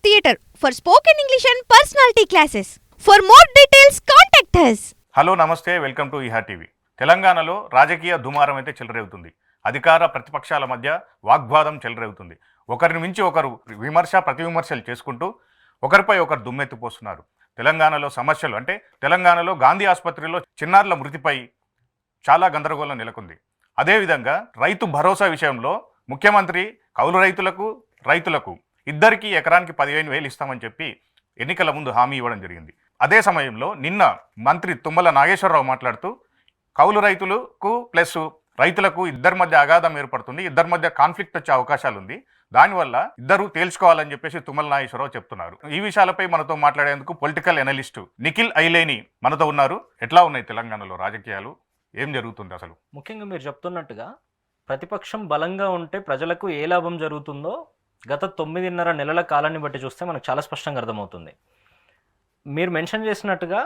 Theatre for spoken English and personality classes. For more details, contact us. Hello నమస్తే, welcome to ఈహా TV. తెలంగాణలో రాజకీయ దుమారం అయితే చెలరేగుతుంది. అధికార ప్రతిపక్షాల మధ్య వాగ్వాదం చెలరేగుతుంది. ఒకరిని మించి ఒకరు విమర్శ ప్రతి విమర్శలు చేసుకుంటూ ఒకరిపై ఒకరు దుమ్మెత్తిపోస్తున్నారు. తెలంగాణలో సమస్యలు అంటే తెలంగాణలో గాంధీ ఆసుపత్రిలో చిన్నారుల మృతిపై చాలా గందరగోళం నెలకొంది. అదేవిధంగా రైతు భరోసా విషయంలో ముఖ్యమంత్రి కౌలు రైతులకు ఇద్దరికి ఎకరానికి 15,000 ఇస్తామని చెప్పి ఎన్నికల ముందు హామీ ఇవ్వడం జరిగింది. అదే సమయంలో నిన్న మంత్రి తుమ్మల నాగేశ్వరరావు మాట్లాడుతూ కౌలు రైతులకు ప్లస్ రైతులకు ఇద్దరి మధ్య అగాధం ఏర్పడుతుంది, ఇద్దరి మధ్య కాన్ఫ్లిక్ట్ వచ్చే అవకాశాలు ఉంది, దానివల్ల ఇద్దరు తేల్చుకోవాలని చెప్పేసి తుమ్మల నాగేశ్వరరావు చెప్తున్నారు. ఈ విషయాలపై మనతో మాట్లాడేందుకు పొలిటికల్ ఎనలిస్టు నిఖిల్ ఐలేని మనతో ఉన్నారు. ఎట్లా ఉన్నాయి తెలంగాణలో రాజకీయాలు, ఏం జరుగుతుంది అసలు? ముఖ్యంగా మీరు చెప్తున్నట్టుగా ప్రతిపక్షం బలంగా ఉంటే ప్రజలకు ఏ లాభం జరుగుతుందో గత 9.5 నెలల కాలాన్ని బట్టి చూస్తే మనకు చాలా స్పష్టంగా అర్థమవుతుంది. మీరు మెన్షన్ చేసినట్టుగా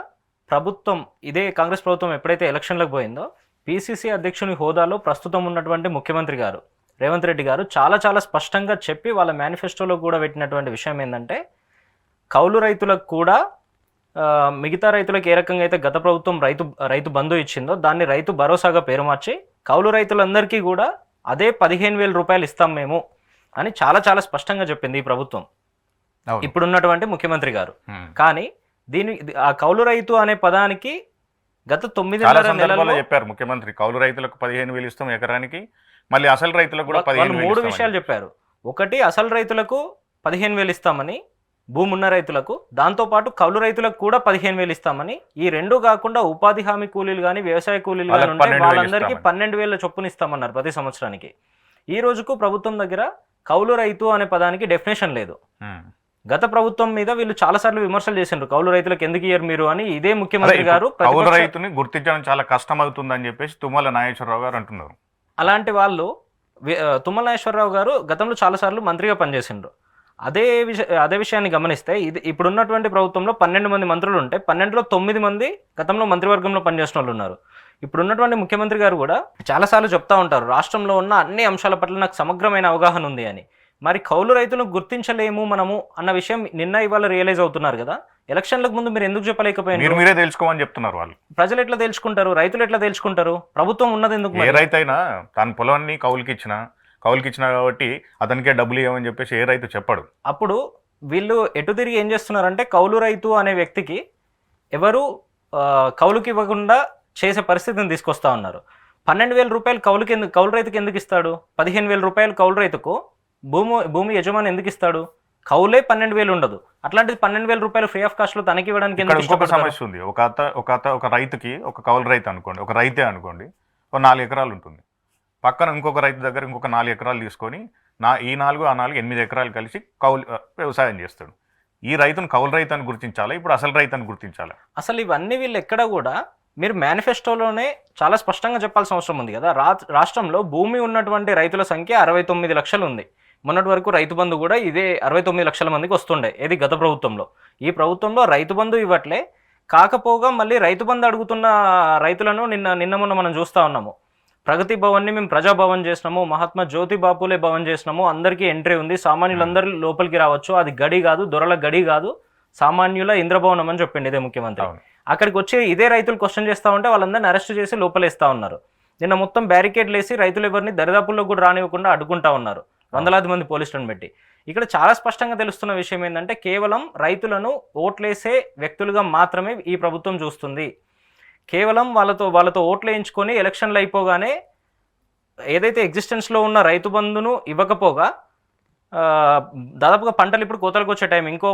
ప్రభుత్వం, ఇదే కాంగ్రెస్ ప్రభుత్వం ఎప్పుడైతే ఎలక్షన్లకు పోయిందో పిసిసి అధ్యక్షుని హోదాలో ప్రస్తుతం ఉన్నటువంటి ముఖ్యమంత్రి గారు రేవంత్ రెడ్డి గారు చాలా స్పష్టంగా చెప్పి వాళ్ళ మేనిఫెస్టోలో కూడా పెట్టినటువంటి విషయం ఏంటంటే కౌలు రైతులకు కూడా మిగతా రైతులకు ఏ రకంగా అయితే గత ప్రభుత్వం రైతు బంధు ఇచ్చిందో దాన్ని రైతు భరోసాగా పేరు మార్చి కౌలు రైతులందరికీ కూడా అదే 15,000 రూపాయలు ఇస్తాం మేము అని చాలా స్పష్టంగా చెప్పింది ఈ ప్రభుత్వం, ఇప్పుడున్నటువంటి ముఖ్యమంత్రి గారు. కానీ ఆ కౌలు రైతు అనే పదానికి గత 9.5 నెలల్లో చెప్పారు ముఖ్యమంత్రి, కౌలు రైతులకు 15,000 ఇస్తాం ఎకరానికి, మళ్ళీ అసలు రైతులకు కూడా 15,000. 3 విషయాలు చెప్పారు. ఒకటి, అసలు రైతులకు 15,000 ఇస్తామని, భూమి ఉన్న రైతులకు, దాంతోపాటు కౌలు రైతులకు కూడా 15,000 ఇస్తామని, ఈ రెండు కాకుండా ఉపాధి హామీ కూలీలు కానీ వ్యవసాయ కూలీలు కానీ ఉంటే వాళ్ళందరికీ 12,000 చొప్పున ఇస్తామన్నారు ప్రతి సంవత్సరానికి. ఈ రోజుకు ప్రభుత్వం దగ్గర కౌలు రైతు అనే పదానికి డెఫినేషన్ లేదు. గత ప్రభుత్వం మీద వీళ్ళు చాలాసార్లు విమర్శలు చేసిండ్రు, కౌలు రైతులకు ఎందుకు ఇయ్యరు మీరు అని. ఇదే ముఖ్యమంత్రి గారు కౌలు రైతుని గుర్తించడం చాలా కష్టం అవుతుందని చెప్పేసి తుమ్మల నాగేశ్వరరావు గారు అంటున్నారు. అలాంటి వాళ్ళు తుమ్మల నాగేశ్వరరావు గారు గతంలో చాలాసార్లు మంత్రిగా పనిచేసిండ్రు. అదే విషయాన్ని గమనిస్తే ఇప్పుడున్నటువంటి ప్రభుత్వంలో 12 మంది మంత్రులు ఉంటే 12లో 9 మంది గతంలో మంత్రివర్గంలో పనిచేసిన వాళ్ళు ఉన్నారు. ఇప్పుడున్నటువంటి ముఖ్యమంత్రి గారు కూడా చాలాసార్లు చెప్తా ఉంటారు, రాష్ట్రంలో ఉన్న అన్ని అంశాల పట్ల నాకు సమగ్రమైన అవగాహన ఉంది అని. మరి కౌలు రైతులను గుర్తించలేము మనము అన్న విషయం నిన్న ఇవాళ రియలైజ్ అవుతున్నారు కదా. ఎలక్షన్లకు ముందు మీరు ఎందుకు చెప్పలేకపోయారు? మీరే తెలుసుకోమని చెప్తున్నారు వాళ్ళు. ప్రజలు ఎట్లా తెలుసుకుంటారు, రైతులు ఎట్లా తెలుసుకుంటారు? ప్రభుత్వం ఉన్నది ఎందుకు? ఏ రైతు అయినా తన పొలాన్ని కౌలుకి ఇచ్చినా కాబట్టి అతనికే డబ్బులు ఇవ్వమని చెప్పేసి ఏ రైతు చెప్పాడు. అప్పుడు వీళ్ళు ఎటు తిరిగి ఏం చేస్తున్నారంటే కౌలు రైతు అనే వ్యక్తికి ఎవరు కౌలుకి ఇవ్వకుండా చేసే పరిస్థితిని తీసుకొస్తా ఉన్నారు. 12,000 రూపాయలు కౌలు రైతుకి ఎందుకు ఇస్తాడు? 15,000 రూపాయలు కౌలు రైతుకు భూమి యజమాని ఎందుకు ఇస్తాడు? కౌలే 12,000 ఉండదు. అట్లాంటిది 12,000 రూపాయలు ఫ్రీ ఆఫ్ కాస్ట్ లో తనకి ఇవ్వడానికి ఇంకొక సమస్య ఉంది. ఒక రైతుకి, ఒక కౌలు రైతు అనుకోండి, ఒక రైతే అనుకోండి, ఒక 4 ఎకరాలు ఉంటుంది. పక్కన ఇంకొక రైతు దగ్గర ఇంకొక 4 ఎకరాలు తీసుకొని ఈ 4 ఆ 4 8 ఎకరాలు కలిసి వ్యవసాయం చేస్తాడు. ఈ రైతును కౌలు రైతు అని గుర్తించాలా, ఇప్పుడు అసలు రైతు అని గుర్తించాలా? అసలు ఇవన్నీ వీళ్ళు ఎక్కడ కూడా మీరు మేనిఫెస్టోలోనే చాలా స్పష్టంగా చెప్పాల్సిన అవసరం ఉంది కదా. రాష్ట్రంలో భూమి ఉన్నటువంటి రైతుల సంఖ్య 69 లక్షలు ఉంది. మొన్నటి వరకు రైతు బంధు కూడా ఇదే 69 లక్షల మందికి వస్తుండే, ఏది గత ప్రభుత్వంలో. ఈ ప్రభుత్వంలో రైతు బంధు ఇవ్వట్లే. కాకపోగా మళ్ళీ రైతు బంధు అడుగుతున్న రైతులను నిన్న మొన్న మనం చూస్తూ ఉన్నాము. ప్రగతి భవన్ని మేము ప్రజాభవన్ చేసినాము, మహాత్మా జ్యోతి బాపులే భవన్ చేసినాము, అందరికీ ఎంట్రీ ఉంది, సామాన్యులందరూ లోపలికి రావచ్చు, అది గడి కాదు, దొరల గడి కాదు, సామాన్యుల ఇంద్రభవనం అని చెప్పిండి ఇదే ముఖ్యమంత్రి. అక్కడికి వచ్చి ఇదే రైతులు క్వశ్చన్ చేస్తూ ఉంటే వాళ్ళందరినీ అరెస్ట్ చేసి లోపలేస్తూ ఉన్నారు. నిన్న మొత్తం బ్యారికేడ్లు వేసి రైతులు ఎవరిని దరిదాపుల్లో కూడా రానివ్వకుండా అడ్డుకుంటా ఉన్నారు, వందలాది మంది పోలీసులను పెట్టి. ఇక్కడ చాలా స్పష్టంగా తెలుస్తున్న విషయం ఏంటంటే కేవలం రైతులను ఓట్లేసే వ్యక్తులుగా మాత్రమే ఈ ప్రభుత్వం చూస్తుంది. కేవలం వాళ్ళతో ఓట్లు వేయించుకొని ఎలక్షన్లు అయిపోగానే ఏదైతే ఎగ్జిస్టెన్స్లో ఉన్న రైతు బంధును ఇవ్వకపోగా దాదాపుగా పంటలు ఇప్పుడు కోతలకు వచ్చే టైం ఇంకో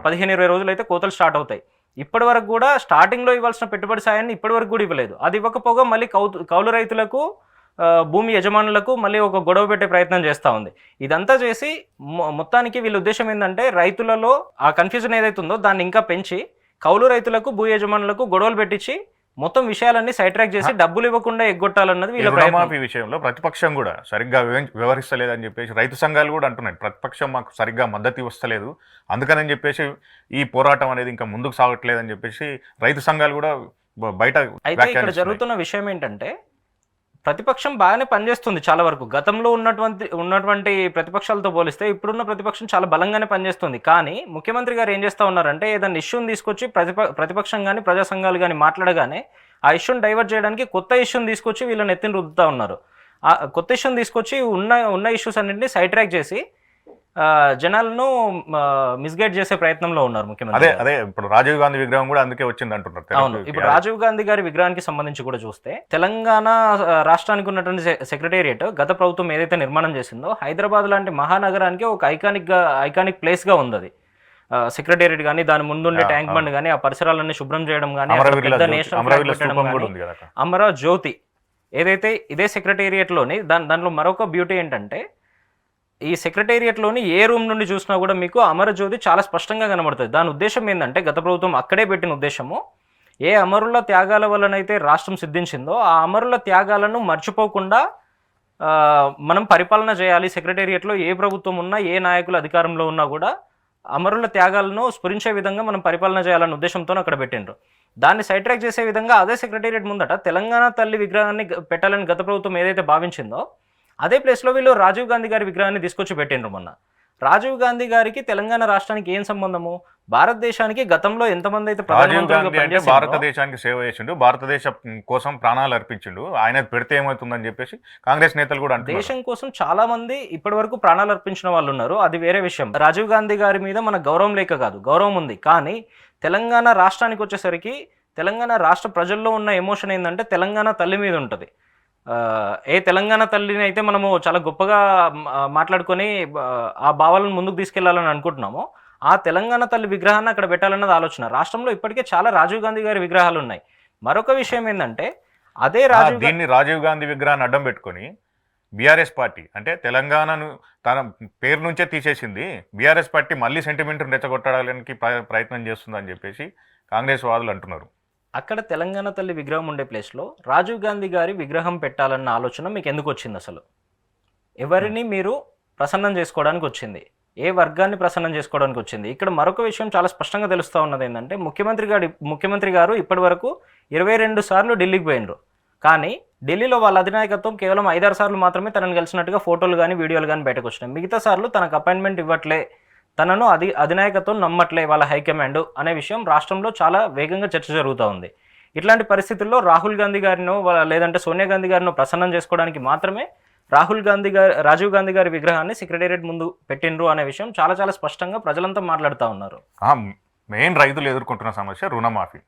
15-20 రోజులు అయితే కోతలు స్టార్ట్ అవుతాయి. ఇప్పటి వరకు కూడా స్టార్టింగ్లో ఇవ్వాల్సిన పెట్టుబడి సాయాన్ని ఇప్పటి వరకు కూడా ఇవ్వలేదు. అది ఇవ్వకపోగా మళ్ళీ కౌలు రైతులకు, భూమి యజమానులకు మళ్ళీ ఒక గొడవ పెట్టే ప్రయత్నం చేస్తూ ఉంది. ఇదంతా చేసి మొత్తానికి వీళ్ళ ఉద్దేశం ఏంటంటే రైతులలో ఆ కన్ఫ్యూజన్ ఏదైతే ఉందో దాన్ని ఇంకా పెంచి కౌలు రైతులకు, భూ యజమానులకు గొడవలు పెట్టించి మొత్తం విషయాలన్నీ సైడ్ ట్రాక్ చేసి డబ్బులు ఇవ్వకుండా ఎగ్గొట్టాలన్నది వీళ్ళ రుణమాఫీ విషయంలో ప్రతిపక్షం కూడా సరిగ్గా వ్యవహరిస్తలేదని చెప్పేసి రైతు సంఘాలు కూడా అంటున్నాయి. ప్రతిపక్షం మాకు సరిగ్గా మద్దతు ఇవ్వలేదు, అందుకని చెప్పేసి ఈ పోరాటం అనేది ఇంకా ముందుకు సాగట్లేదని చెప్పేసి రైతు సంఘాలు కూడా బయట. అయితే ఇక్కడ జరుగుతున్న విషయం ఏంటంటే ప్రతిపక్షం బాగానే పనిచేస్తుంది చాలా వరకు. గతంలో ఉన్నటువంటి ప్రతిపక్షాలతో పోలిస్తే ఇప్పుడున్న ప్రతిపక్షం చాలా బలంగానే పనిచేస్తుంది. కానీ ముఖ్యమంత్రి గారు ఏం చేస్తూ ఉన్నారంటే ఏదైనా ఇష్యూని తీసుకొచ్చి ప్రతిపక్షం కానీ ప్రజా సంఘాలు కానీ మాట్లాడగానే ఆ ఇష్యూని డైవర్ట్ చేయడానికి కొత్త ఇష్యూని తీసుకొచ్చి వీళ్ళని ఎత్తిని రుద్దుతూ ఉన్నారు. ఆ కొత్త ఇష్యూని తీసుకొచ్చి ఉన్న ఇష్యూస్ అన్నింటినీ సైడ్ ట్రాక్ చేసి జనాలను మిస్గైడ్ చేసే ప్రయత్నంలో ఉన్నారు ముఖ్యమంత్రి. అదే ఇప్పుడు రాజీవ్ గాంధీ విగ్రహం కూడా అందుకే వచ్చింది అంటున్నారు. అవును, ఇప్పుడు రాజీవ్ గాంధీ గారి విగ్రహానికి సంబంధించి కూడా చూస్తే తెలంగాణ రాష్ట్రానికి ఉన్నటువంటి సెక్రటేరియట్ గత ప్రభుత్వం ఏదైతే నిర్మాణం చేసిందో హైదరాబాద్ లాంటి మహానగరానికి ఒక ఐకానిక్ ప్లేస్ గా ఉంది అది. సెక్రటేరియట్ కానీ దాని ముందుండే ట్యాంక్ బండ్ కానీ ఆ పరిసరాలన్నీ శుభ్రం చేయడం కానీ అమర జ్యోతి ఏదైతే ఇదే సెక్రటేరియట్ లోని దాంట్లో మరొక బ్యూటీ ఏంటంటే ఈ సెక్రటేరియట్లోని ఏ రూమ్ నుండి చూసినా కూడా మీకు అమరజ్యోతి చాలా స్పష్టంగా కనబడుతుంది. దాని ఉద్దేశం ఏంటంటే గత ప్రభుత్వం అక్కడే పెట్టిన ఉద్దేశము ఏ అమరుల త్యాగాల వలనైతే రాష్ట్రం సిద్ధించిందో ఆ అమరుల త్యాగాలను మర్చిపోకుండా మనం పరిపాలన చేయాలి. సెక్రటేరియట్లో ఏ ప్రభుత్వం ఉన్నా ఏ నాయకులు అధికారంలో ఉన్నా కూడా అమరుల త్యాగాలను స్ఫురించే విధంగా మనం పరిపాలన చేయాలనే ఉద్దేశంతో అక్కడ పెట్టిండ్రు. దాన్ని సైడ్ ట్రాక్ చేసే విధంగా అదే సెక్రటేరియట్ ముందట తెలంగాణ తల్లి విగ్రహాన్ని పెట్టాలని గత ప్రభుత్వం ఏదైతే భావించిందో అదే ప్లేస్లో వీళ్ళు రాజీవ్ గాంధీ గారి విగ్రహాన్ని తీసుకొచ్చి పెట్టిండ్రు మొన్న. రాజీవ్ గాంధీ గారికి తెలంగాణ రాష్ట్రానికి ఏం సంబంధము? భారతదేశానికి గతంలో ఎంతమంది అయితే భారతదేశానికి సేవ చేసిండు, భారతదేశం కోసం ప్రాణాలు అర్పించిండు, ఆయన పెడితే ఏమవుతుందని చెప్పేసి కాంగ్రెస్ నేతలు కూడా దేశం కోసం చాలా మంది ఇప్పటి వరకు ప్రాణాలు అర్పించిన వాళ్ళు ఉన్నారు. అది వేరే విషయం. రాజీవ్ గాంధీ గారి మీద మన గౌరవం లేక కాదు, గౌరవం ఉంది. కానీ తెలంగాణ రాష్ట్రానికి వచ్చేసరికి తెలంగాణ రాష్ట్ర ప్రజల్లో ఉన్న ఎమోషన్ ఏంటంటే తెలంగాణ తల్లి మీద ఉంటుంది. తెలంగాణ తల్లిని అయితే మనము చాలా గొప్పగా మాట్లాడుకొని ఆ భావాలను ముందుకు తీసుకెళ్లాలని అనుకుంటున్నాము. ఆ తెలంగాణ తల్లి విగ్రహాన్ని అక్కడ పెట్టాలన్నది ఆలోచన. రాష్ట్రంలో ఇప్పటికే చాలా రాజీవ్ గాంధీ గారి విగ్రహాలు ఉన్నాయి. మరొక విషయం ఏంటంటే అదే రాజీవ్ గాంధీ విగ్రహాన్ని అడ్డం పెట్టుకొని బీఆర్ఎస్ పార్టీ అంటే తెలంగాణను తన పేరు నుంచే తీసేసింది, బీఆర్ఎస్ పార్టీ మళ్ళీ సెంటిమెంట్ రెచ్చగొట్టడానికి ప్రయత్నం చేస్తుందని చెప్పేసి కాంగ్రెస్ వాదులు అంటున్నారు. అక్కడ తెలంగాణ తల్లి విగ్రహం ఉండే ప్లేస్లో రాజీవ్ గాంధీ గారి విగ్రహం పెట్టాలన్న ఆలోచన మీకు ఎందుకు వచ్చింది? అసలు ఎవరిని మీరు ప్రసన్నం చేసుకోవడానికి వచ్చింది? ఏ వర్గాన్ని ప్రసన్నం చేసుకోవడానికి వచ్చింది? ఇక్కడ మరొక విషయం చాలా స్పష్టంగా తెలుస్తూ ఉన్నది ఏంటంటే ముఖ్యమంత్రి గారు ఇప్పటి వరకు 22 సార్లు ఢిల్లీకి పోయినరు. కానీ ఢిల్లీలో వాళ్ళ అధినాయకత్వం కేవలం 5-6 సార్లు మాత్రమే తనను కలిసినట్టుగా ఫోటోలు కానీ వీడియోలు కానీ బయటకు వచ్చినాయి. మిగతా సార్లు తనకు అపాయింట్మెంట్ ఇవ్వట్లే, తనను అధినాయకత్వం నమ్మట్లే వాళ్ళ హైకమాండ్ అనే విషయం రాష్ట్రంలో చాలా వేగంగా చర్చ జరుగుతూ ఉంది. ఇట్లాంటి పరిస్థితుల్లో రాహుల్ గాంధీ గారినో లేదంటే సోనియా గాంధీ గారినో ప్రసన్నం చేసుకోవడానికి మాత్రమే రాజీవ్ గాంధీ గారి విగ్రహాన్ని సెక్రటేరియట్ ముందు పెట్టిండ్రు అనే విషయం చాలా చాలా స్పష్టంగా ప్రజలంతా మాట్లాడుతూ ఉన్నారు. మెయిన్ రైతులు ఎదుర్కొంటున్న సమస్య రుణమాఫీ.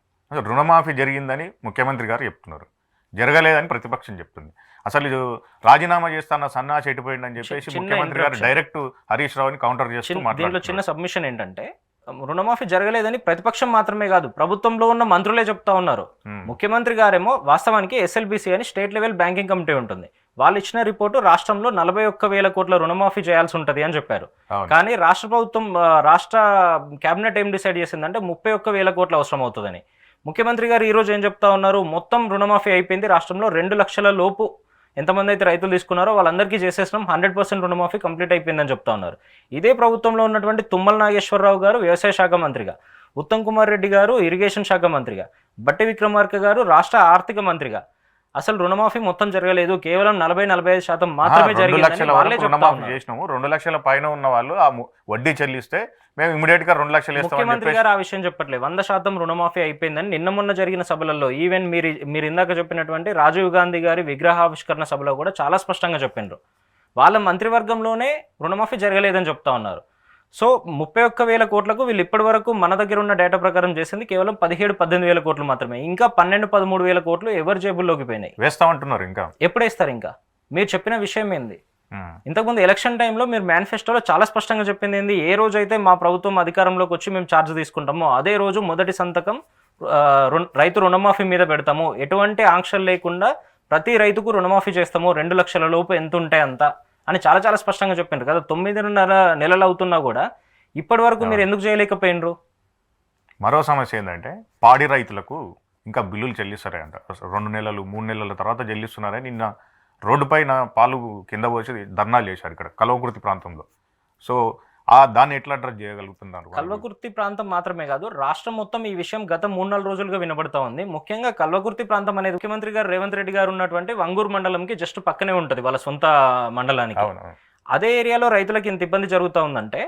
రుణమాఫీ జరిగిందని ముఖ్యమంత్రి గారు చెప్తున్నారు, జరగలేదని ప్రతిపక్షం చెప్తుంది. అసలు రాజీనామా చేస్తాన్న సన్నాసి ఎటుపోయిందని చెప్పేసి ముఖ్యమంత్రి గారు డైరెక్ట్ హరీష్ రావుని కౌంటర్ చేస్తూ దీంట్లో చిన్న సబ్మిషన్ ఏంటంటే రుణమాఫీ జరగలేదని ప్రతిపక్షం మాత్రమే కాదు ప్రభుత్వంలో ఉన్న మంత్రులే చెప్తా ఉన్నారు. ముఖ్యమంత్రి గారేమో వాస్తవానికి SLBC అని స్టేట్ లెవెల్ బ్యాంకింగ్ కమిటీ ఉంటుంది, వాళ్ళు ఇచ్చిన రిపోర్టు రాష్ట్రంలో 41,000 కోట్ల రుణమాఫీ చేయాల్సి ఉంటుంది అని చెప్పారు. కానీ రాష్ట్ర ప్రభుత్వం రాష్ట్ర కేబినెట్ ఏం డిసైడ్ చేసిందంటే 31,000 కోట్లు అవసరం అవుతుందని. ముఖ్యమంత్రి గారు ఈరోజు ఏం చెప్తా ఉన్నారు? మొత్తం రుణమాఫీ అయిపోయింది, రాష్ట్రంలో 2 లక్షల లోపు ఎంతమంది అయితే రైతులు తీసుకున్నారో వాళ్ళందరికీ చేసేసినాం, 100% రుణమాఫీ కంప్లీట్ అయిపోయిందని చెప్తా ఉన్నారు. ఇదే ప్రభుత్వంలో ఉన్నటువంటి తుమ్మల నాగేశ్వరరావు గారు వ్యవసాయ శాఖ మంత్రిగా, ఉత్తమ్ కుమార్ రెడ్డి గారు ఇరిగేషన్ శాఖ మంత్రిగా, బట్టి విక్రమార్క గారు రాష్ట్ర ఆర్థిక మంత్రిగా అసలు రుణమాఫీ మొత్తం జరగలేదు, కేవలం 40-45% మాత్రమే జరిగిందని వాళ్ళే చెప్తా ఉన్నారు. 2 లక్షల పైన ఉన్న వాళ్ళు ఆ వడ్డీ చెల్లిస్తే మేము ఇమిడియట్ గా 2 లక్షలు ఇస్తామని ముఖ్యమంత్రి గారు ఆ విషయం చెప్పట్లేదు. 100% రుణమాఫీ అయిపోయిందని నిన్న మొన్న జరిగిన సభలలో ఈవెన్ మీరు ఇందాక చెప్పినటువంటి రాజీవ్ గాంధీ గారి విగ్రహావిష్కరణ సభలో కూడా చాలా స్పష్టంగా చెప్పిండ్రు. వాళ్ళ మంత్రివర్గంలోనే రుణమాఫీ జరగలేదని చెప్తా ఉన్నారు. సో 31,000 కోట్లకు వీళ్ళు ఇప్పటి వరకు మన దగ్గర ఉన్న డేటా ప్రకారం చేసింది కేవలం 17-18,000 కోట్లు మాత్రమే. ఇంకా 12-13,000 కోట్లు ఎవరి జేబుల్లోకి పోయినాయి? వేస్తామంటున్నారు. ఇంకా ఎప్పుడు వేస్తారు? ఇంకా మీరు చెప్పిన విషయం ఏంది? ఇంతకుముందు ఎలక్షన్ టైంలో మీరు మేనిఫెస్టోలో చాలా స్పష్టంగా చెప్పింది ఏంది? ఏ రోజైతే మా ప్రభుత్వం అధికారంలోకి వచ్చి మేము ఛార్జ్ తీసుకుంటామో అదే రోజు మొదటి సంతకం రైతు రుణమాఫీ మీద పెడతాము, ఎటువంటి ఆంక్షలు లేకుండా ప్రతి రైతుకు రుణమాఫీ చేస్తాము, 2 లక్షల లోపు ఎంత ఉంటే అంత అని చాలా చాలా స్పష్టంగా చెప్పిండ్రు కదా. 9.5 నెలలు అవుతున్నా కూడా ఇప్పటి వరకు మీరు ఎందుకు చేయలేకపోయినరు? మరో సమస్య ఏంటంటే పాడి రైతులకు ఇంకా బిల్లులు చెల్లిస్తారే అంట. 2 నెలలు 3 నెలల తర్వాత చెల్లిస్తున్నారని నిన్న రోడ్డు పైన పాలు కింద పోసి ధర్నాలు చేశారు ఇక్కడ కల్వకుర్తి ప్రాంతంలో. సో దాన్ని ఎట్లా అడ్రస్ చేయగలుగుతున్నారు వాళ్ళు? కల్వకుర్తి ప్రాంతం మాత్రమే కాదు, రాష్ట్రం మొత్తం ఈ విషయం గత 3-4 రోజులుగా వినబడతా ఉంది. ముఖ్యంగా కల్వకుర్తి ప్రాంతం అనేది ముఖ్యమంత్రి గారు రేవంత్ రెడ్డి గారు ఉన్నటువంటి వంగూరు మండలంకి జస్ట్ పక్కనే ఉంటుంది, వాళ్ళ సొంత మండలానికి. అవును. అదే ఏరియాలో రైతులకు ఇంత ఇబ్బంది జరుగుతూ ఉందంటే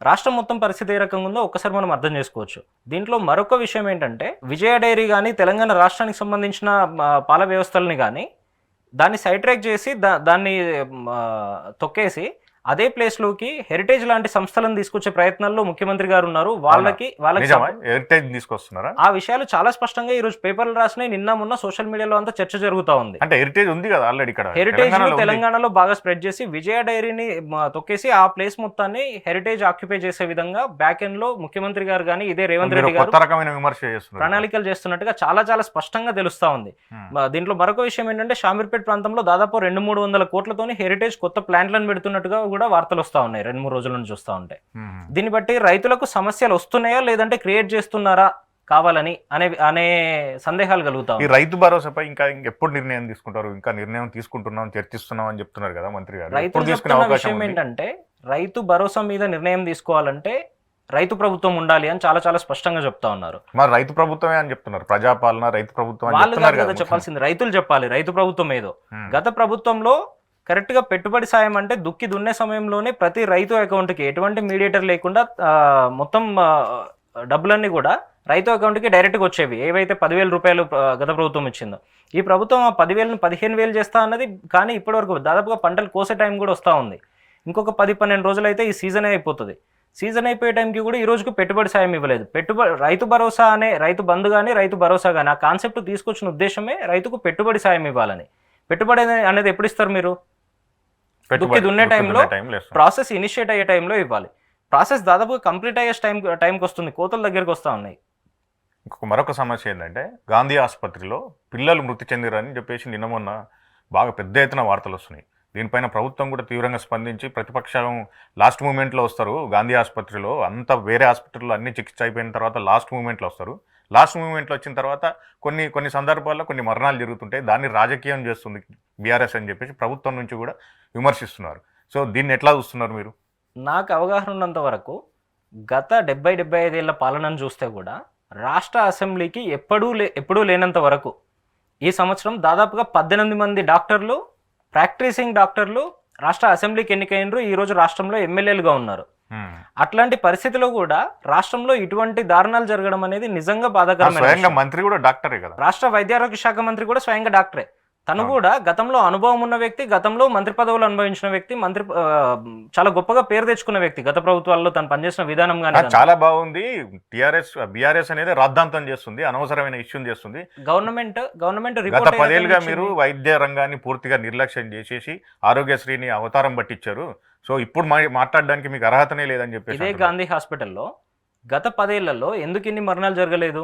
రాష్ట్రం మొత్తం పరిస్థితి ఏ రకంగా ఉందో ఒక్కసారి మనం అర్థం చేసుకోవచ్చు. దీంట్లో మరొక విషయం ఏంటంటే, విజయ డైరీ కానీ తెలంగాణ రాష్ట్రానికి సంబంధించిన పాల వ్యవస్థలని కానీ దాన్ని సైడ్ ట్రాక్ చేసి దాన్ని తొక్కేసి అదే ప్లేస్ లోకి హెరిటేజ్ లాంటి సంస్థలను తీసుకొచ్చే ప్రయత్నాల్లో ముఖ్యమంత్రి గారు ఉన్నారు. వాళ్ళకి హెరిటేజ్ తీసుకొస్తున్నారా? ఆ విషయాలు చాలా స్పష్టంగా ఈ రోజు పేపర్లు రాసినాయి. నిన్న మొన్న సోషల్ మీడియాలో అంతా చర్చ జరుగుతా ఉంది. అంటే హెరిటేజ్ ఉంది కదా ఆల్రెడీ ఇక్కడ, హెరిటేజ్ తెలంగాణలో బాగా స్ప్రెడ్ చేసి విజయ డైరీని తొక్కేసి ఆ ప్లేస్ మొత్తాన్ని హెరిటేజ్ ఆక్యుపై చేసే విధంగా బ్యాక్ ఎండ్ లో ముఖ్యమంత్రి గారు కానీ ఇదే రేవంత్ రెడ్డి గారు ప్రణాళికలు చేస్తున్నట్టుగా చాలా చాలా స్పష్టంగా తెలుస్తా ఉంది. దీంట్లో మరొక విషయం ఏంటంటే, షామీర్పేట్ ప్రాంతంలో దాదాపు 200-300 కోట్లతోని హెరిటేజ్ కొత్త ప్లాంట్లను పెడుతున్నట్టుగా కూడా వార్తలు వస్తా ఉన్నాయి 2-3 రోజుల నుంచి చూస్తా ఉంటాయి. దీన్ని బట్టి రైతులకు సమస్యలు వస్తున్నాయా లేదంటే క్రియేట్ చేస్తున్నారా కావాలని అనే సందేహాలు కలుగుతాయి. ఈ రైతు భరోసాపై ఇంకా ఎప్పుడు నిర్ణయం తీసుకుంటారు? ఇంకా నిర్ణయం తీసుకుంటున్నాం, చర్చిస్తున్నాం అని చెప్తున్నారు కదా మంత్రి గారు. రైతులు చెప్తున్న విషయం ఏంటంటే, రైతు భరోసా మీద నిర్ణయం తీసుకోవాలంటే రైతు ప్రభుత్వం ఉండాలి అని చాలా చాలా స్పష్టంగా చెప్తా ఉన్నారు. మరి రైతు ప్రభుత్వమే అని చెప్తున్నారు, ప్రజాపాలన రైతు ప్రభుత్వం వాళ్ళు చెప్పాల్సింది, రైతులు చెప్పాలి రైతు ప్రభుత్వం ఏదో. గత ప్రభుత్వంలో కరెక్ట్ గా పెట్టుబడి సాయం అంటే దుక్కి దున్నే సమయంలోనే ప్రతి రైతు అకౌంట్కి ఎటువంటి మీడియేటర్ లేకుండా మొత్తం డబ్బులన్నీ కూడా రైతు అకౌంట్కి డైరెక్ట్గా వచ్చేవి. ఏవైతే 10,000 రూపాయలు గత ప్రభుత్వం ఇచ్చిందో, ఈ ప్రభుత్వం ఆ 10,000ను 15,000 చేస్తా అన్నది. కానీ ఇప్పటివరకు దాదాపుగా పంటలు కోసే టైం కూడా వస్తూ ఉంది. ఇంకొక 10-12 రోజులు అయితే ఈ సీజనే అయిపోతుంది. సీజన్ అయిపోయే టైంకి కూడా ఈ రోజుకు పెట్టుబడి సాయం ఇవ్వలేదు. రైతు భరోసా అనే రైతు బంధు కానీ రైతు భరోసా కానీ ఆ కాన్సెప్ట్ తీసుకొచ్చిన ఉద్దేశమే రైతుకు పెట్టుబడి సాయం ఇవ్వాలని. పెట్టుబడి అనేది ఎప్పుడు ఇస్తారు మీరు? దుక్కి దున్నే టైంలో, ప్రాసెస్ ఇనిషియేట్ అయ్యే టైంలో ఇవ్వాలి. ప్రాసెస్ దాదాపుగా కంప్లీట్ అయ్యే టైంకి వస్తుంది, కోతల దగ్గరికి వస్తూ ఉన్నాయి. మరొక సమస్య ఏంటంటే, గాంధీ ఆసుపత్రిలో పిల్లలు మృతి చెందిరని చెప్పేసి నిన్న మొన్న బాగా పెద్ద ఎత్తున వార్తలు వస్తున్నాయి. దీనిపైన ప్రభుత్వం కూడా తీవ్రంగా స్పందించి, ప్రతిపక్షం లాస్ట్ మూమెంట్లో వస్తారు గాంధీ ఆసుపత్రిలో, అంతా వేరే హాస్పిటల్లో అన్ని చికిత్స అయిపోయిన తర్వాత లాస్ట్ మూమెంట్లో వస్తారు. లాస్ట్ మూమెంట్లో వచ్చిన తర్వాత కొన్ని సందర్భాల్లో కొన్ని మరణాలు జరుగుతుంటాయి, దాన్ని రాజకీయం చేస్తుంది బీఆర్ఎస్ అని చెప్పేసి ప్రభుత్వం నుంచి కూడా విమర్శిస్తున్నారు. సో దీన్ని ఎట్లా చూస్తున్నారు మీరు? నాకు అవగాహన ఉన్నంత వరకు గత 70-75 ఏళ్ల పాలనను చూస్తే కూడా రాష్ట్ర అసెంబ్లీకి ఎప్పుడూ లేనంత వరకు ఈ సంవత్సరం దాదాపుగా 18 మంది డాక్టర్లు, ప్రాక్టీసింగ్ డాక్టర్లు రాష్ట్ర అసెంబ్లీకి ఎన్నికైనరు. ఈ రోజు రాష్ట్రంలో ఎమ్మెల్యేలుగా ఉన్నారు. అట్లాంటి పరిస్థితిలో కూడా రాష్ట్రంలో ఇటువంటి దారుణాలు జరగడం అనేది నిజంగా బాధాకరమైన. మంత్రి కూడా డాక్టరే కదా, రాష్ట్ర వైద్యారోగ్య శాఖ మంత్రి కూడా స్వయంగా డాక్టరే. తను కూడా గతంలో అనుభవం ఉన్న వ్యక్తి, గతంలో మంత్రి పదవులు అనుభవించిన వ్యక్తి, చాలా గొప్పగా పేరు తెచ్చుకున్న వ్యక్తి. గత ప్రభుత్వాల్లో తను పనిచేసిన విధానం కానీ చాలా బాగుంది. బీఆర్ఎస్ అనేది రాద్ధాంతం చేస్తుంది, అనవసరమైన ఇష్యూని చేస్తుంది. గవర్నమెంట్ గత 10 ఏళ్ళుగా మీరు వైద్య రంగాన్ని పూర్తిగా నిర్లక్ష్యం చేసేసి ఆరోగ్యశ్రీని అవతారం పట్టించారు. సో ఇప్పుడు మాట్లాడడానికి మీకు అర్హతనే లేదని చెప్పి ఇదే గాంధీ హాస్పిటల్లో గత 10 ఏళ్లలో ఎందుకు ఇన్ని మరణాలు జరగలేదు?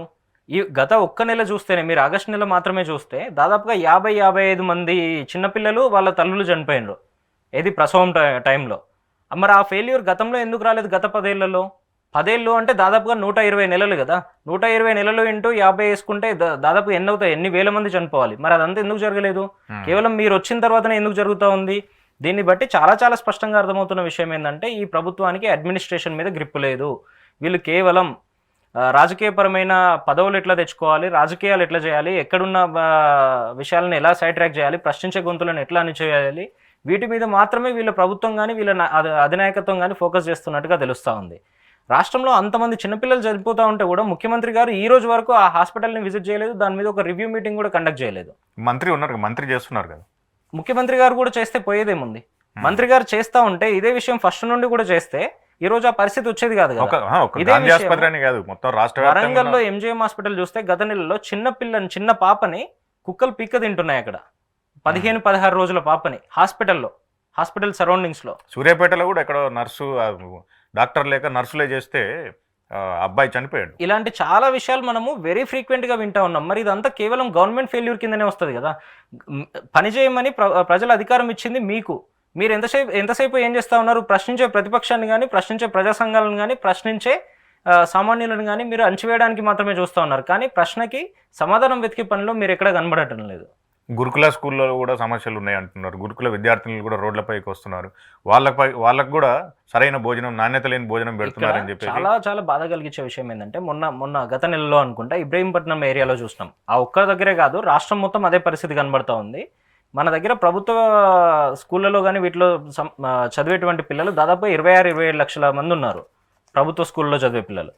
ఈ గత ఒక్క నెల చూస్తేనే, మీరు ఆగస్టు నెల మాత్రమే చూస్తే దాదాపుగా 50-55 మంది చిన్నపిల్లలు వాళ్ళ తల్లులు చనిపోయినారు. ఏది ప్రసవం టైంలో. మరి ఆ ఫెయిల్యూర్ గతంలో ఎందుకు రాలేదు? గత 10 ఏళ్లలో 10 ఏళ్ళు అంటే దాదాపుగా 120 నెలలు కదా. 120 నెలలు ఇంటూ 50 వేసుకుంటే దాదాపు ఎన్ని అవుతాయి? ఎన్ని వేల మంది చనిపోవాలి. మరి అదంతా ఎందుకు జరగలేదు? కేవలం మీరు వచ్చిన తర్వాతనే ఎందుకు జరుగుతూ ఉంది? దీన్ని బట్టి చాలా చాలా స్పష్టంగా అర్థమవుతున్న విషయం ఏంటంటే, ఈ ప్రభుత్వానికి అడ్మినిస్ట్రేషన్ మీద గ్రిప్ లేదు. వీళ్ళు కేవలం రాజకీయపరమైన పదవులు ఎట్లా తెచ్చుకోవాలి, రాజకీయాలు ఎట్లా చేయాలి, ఎక్కడున్న విషయాలను ఎలా సైడ్ ట్రాక్ చేయాలి, ప్రశ్నించే గొంతులను ఎట్లా అణిచేయాలి, వీటి మీద మాత్రమే వీళ్ళ ప్రభుత్వం కానీ వీళ్ళ అధినాయకత్వం కానీ ఫోకస్ చేస్తున్నట్టుగా తెలుస్తూ ఉంది. రాష్ట్రంలో అంతమంది చిన్నపిల్లలు చనిపోతూ ఉంటే కూడా ముఖ్యమంత్రి గారు ఈ రోజు వరకు ఆ హాస్పిటల్ని విజిట్ చేయలేదు, దాని మీద ఒక రివ్యూ మీటింగ్ కూడా కండక్ట్ చేయలేదు. మంత్రి ఉన్నారు, మంత్రి చేస్తున్నారు కదా. ముఖ్యమంత్రి గారు కూడా చేస్తే పోయేదేముంది? మంత్రి గారు చేస్తూ ఉంటే ఇదే విషయం ఫస్ట్ నుండి కూడా చేస్తే ఈ రోజు ఆ పరిస్థితి వచ్చేది కాదు కదా. వరంగల్లో ఎంజీఎం హాస్పిటల్ చూస్తే గత నెలలో చిన్న పాపని కుక్కలు పీక్క తింటున్నాయి అక్కడ. 15-16 రోజుల పాపని హాస్పిటల్ సరౌండింగ్స్ లో. సూర్యాపేటలో కూడా ఎక్కడో నర్సు డాక్టర్ లేక నర్సులే చేస్తే అబ్బాయి చనిపోయాడు. ఇలాంటి చాలా విషయాలు మనము వెరీ ఫ్రీక్వెంట్ గా వింటా ఉన్నాం. మరి ఇదంతా కేవలం గవర్నమెంట్ ఫెయిల్యూర్ కిందనే వస్తుంది కదా. పని చేయమని ప్రజల అధికారం ఇచ్చింది మీకు. మీరు ఎంతసేపు ఏం చేస్తా ఉన్నారు? ప్రశ్నించే ప్రతిపక్షాన్ని కానీ, ప్రశ్నించే ప్రజా సంఘాలను కానీ, ప్రశ్నించే సామాన్యులను కానీ మీరు అణచివేయడానికి మాత్రమే చూస్తూ ఉన్నారు. కానీ ప్రశ్నకి సమాధానం వెతికే పనిలో మీరు ఎక్కడ కనబడటం లేదు. గురుకుల స్కూల్లో కూడా సమస్యలు ఉన్నాయి అంటున్నారు. గురుకుల విద్యార్థినులు కూడా రోడ్లపైకి వస్తున్నారు. వాళ్ళకు కూడా సరైన భోజనం, నాణ్యత లేని భోజనం పెడుతున్నారని చెప్పి చాలా చాలా బాధ కలిగించే విషయం ఏంటంటే మొన్న గత నెలలో అనుకుంటా ఇబ్రహీంపట్నం ఏరియాలో చూసినాం. ఆ ఒక్క దగ్గరే కాదు, రాష్ట్రం మొత్తం అదే పరిస్థితి కనబడతా ఉంది. మన దగ్గర ప్రభుత్వ స్కూళ్ళలో కానీ వీటిలో చదివేటువంటి పిల్లలు దాదాపు 26-27 లక్షల మంది ఉన్నారు ప్రభుత్వ స్కూల్లో చదివే పిల్లలు.